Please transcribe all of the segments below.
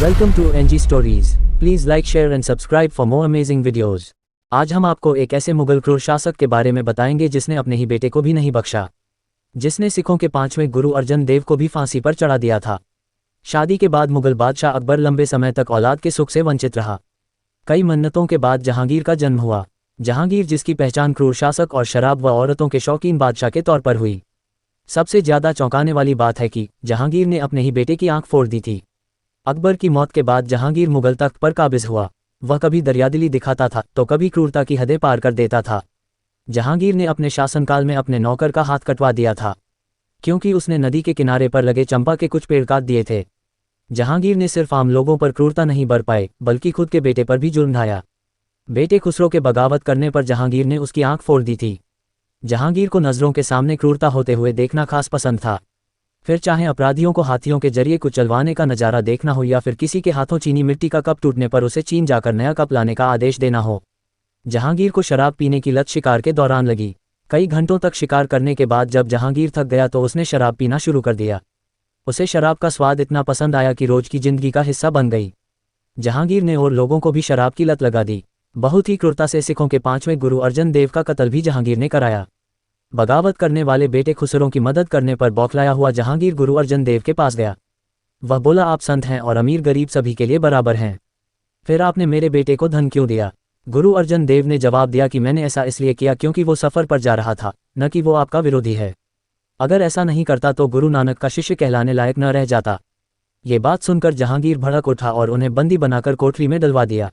Welcome to N G stories. Please like, share and subscribe for more amazing videos. आज हम आपको एक ऐसे मुगल क्रूर शासक के बारे में बताएंगे जिसने अपने ही बेटे को भी नहीं बख्शा, जिसने सिखों के 5वें गुरु अर्जन देव को भी फांसी पर चढ़ा दिया था। शादी के बाद मुगल बादशाह अकबर लंबे समय तक औलाद के सुख से वंचित रहा। कई मन्नतों के बाद जहांगीर का जन्म हुआ। जहांगीर, जिसकी पहचान क्रूर शासक और शराब व औरतों के शौकीन बादशाह के तौर पर हुई। सबसे ज्यादा चौंकाने वाली बात है कि जहांगीर ने अपने ही बेटे की आंख फोड़ दी थी। अकबर की मौत के बाद जहांगीर मुगल तख्त पर काबिज हुआ। वह कभी दरियादिली दिखाता था तो कभी क्रूरता की हदें पार कर देता था। जहांगीर ने अपने शासनकाल में अपने नौकर का हाथ कटवा दिया था क्योंकि उसने नदी के किनारे पर लगे चंपा के कुछ पेड़ काट दिए थे। जहांगीर ने सिर्फ आम लोगों पर क्रूरता नहीं बरपाई बल्कि खुद के बेटे पर भी जुर्म ढाया। बेटे खुसरो के बगावत करने पर जहांगीर ने उसकी आंख फोड़ दी थी। जहांगीर को नजरों के सामने क्रूरता होते हुए देखना खास पसंद था। फिर चाहे अपराधियों को हाथियों के जरिए कुचलवाने का नजारा देखना हो या फिर किसी के हाथों चीनी मिट्टी का कप टूटने पर उसे चीन जाकर नया कप लाने का आदेश देना हो। जहांगीर को शराब पीने की लत शिकार के दौरान लगी। कई घंटों तक शिकार करने के बाद जब जहांगीर थक गया तो उसने शराब पीना शुरू कर दिया। उसे शराब का स्वाद इतना पसंद आया कि रोज की जिंदगी का हिस्सा बन गई। जहांगीर ने और लोगों को भी शराब की लत लगा दी। बहुत ही क्रूरता से सिखों के 5वें गुरु अर्जन देव का कत्ल भी जहांगीर ने कराया। बगावत करने वाले बेटे खुसरो की मदद करने पर बौखलाया हुआ जहांगीर गुरु अर्जन देव के पास गया। वह बोला, आप संत हैं और अमीर गरीब सभी के लिए बराबर हैं, फिर आपने मेरे बेटे को धन क्यों दिया? गुरु अर्जन देव ने जवाब दिया कि मैंने ऐसा इसलिए किया क्योंकि वो सफर पर जा रहा था, न कि वो आपका विरोधी है। अगर ऐसा नहीं करता तो गुरु नानक का शिष्य कहलाने लायक न रह जाता। ये बात सुनकर जहांगीर भड़क उठा और उन्हें बंदी बनाकर कोठरी में डलवा दिया।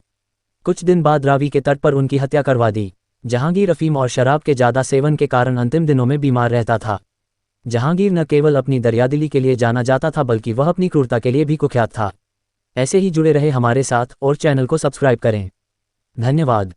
कुछ दिन बाद रावी के तट पर उनकी हत्या करवा दी। जहांगीर अफीम और शराब के ज्यादा सेवन के कारण अंतिम दिनों में बीमार रहता था। जहांगीर न केवल अपनी दरियादिली के लिए जाना जाता था बल्कि वह अपनी क्रूरता के लिए भी कुख्यात था। ऐसे ही जुड़े रहे हमारे साथ और चैनल को सब्सक्राइब करें। धन्यवाद।